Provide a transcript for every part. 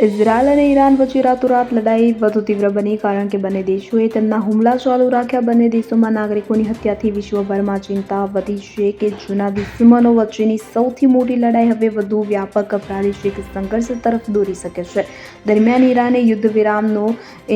Israel અને Iran વચ્ચે રાતોરાત લડાઈ વધુ તીવ્ર બની કારણ કે બંને દેશોએ તેમના હુમલા ચાલુ રાખ્યા. બંને દેશોમાં નાગરિકોની હત્યાથી વિશ્વભરમાં ચિંતા વધી છે કે જૂના દુશ્મનો વચ્ચેની સૌથી મોટી લડાઈ હવે વધુ વ્યાપક પ્રાદેશિક સંઘર્ષ તરફ દોરી શકે છે. દરમિયાન ઈરાને યુદ્ધ વિરામનો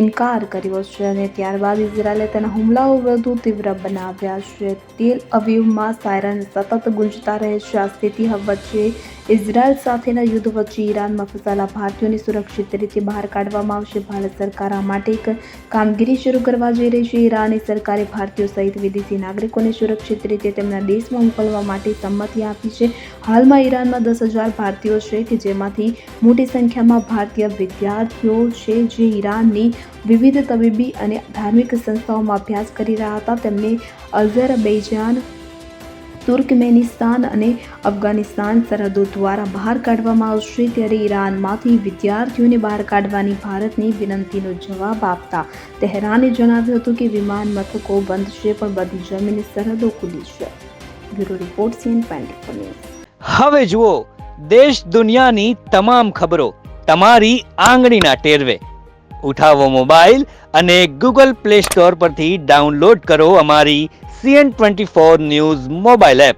ઇનકાર કર્યો છે અને ત્યારબાદ ઇઝરાયલે તેના હુમલાઓ વધુ તીવ્ર બનાવ્યા છે. તેલ અવીવમાં સાયરન સતત ગુંજતા રહે છે. આ સ્થિતિ વચ્ચે ઇઝરાયલ સાથેના યુદ્ધ વચ્ચે ઈરાનમાં ફસાયેલા ભારતીયોને સુરક્ષિત રીતે બહાર કાઢવામાં આવશે. ભારત સરકાર આ માટે એક કામગીરી શરૂ કરવા જઈ રહી છે. ઈરાની સરકારે ભારતીયો સહિત વિદેશી નાગરિકોને સુરક્ષિત રીતે તેમના દેશમાં મોકલવા માટે સંમતિ આપી છે. હાલમાં ઈરાનમાં 10,000 ભારતીયો છે કે જેમાંથી મોટી સંખ્યામાં ભારતીય વિદ્યાર્થીઓ છે જે ઈરાનની વિવિધ તબીબી અને ધાર્મિક સંસ્થાઓમાં અભ્યાસ કરી રહ્યા હતા. તેમને અઝરબૈજાન, તુર્કમેનિસ્તાન અને અફઘાનિસ્તાન સરહદો દ્વારા બહાર કાઢવામાં આવશે. ત્યારે ઈરાનમાંથી વિદ્યાર્થીઓને બહાર કાઢવાની ભારતની વિનંતીનો જવાબ આપતા તેહરાને જણાવ્યું હતું કે વિમાન મથકો બંધ છે પણ બધી જમીની સરહદો ખુલ્લી છે. Bureau report CN24 news. હવે જુઓ દેશ દુનિયાની તમામ ખબરો તમારી આંગળીના ટેરવે. ઉઠાવો મોબાઈલ અને Google Play Store પરથી ડાઉનલોડ કરો અમારી CN24 ન્યૂઝ મોબાઈલ એપ.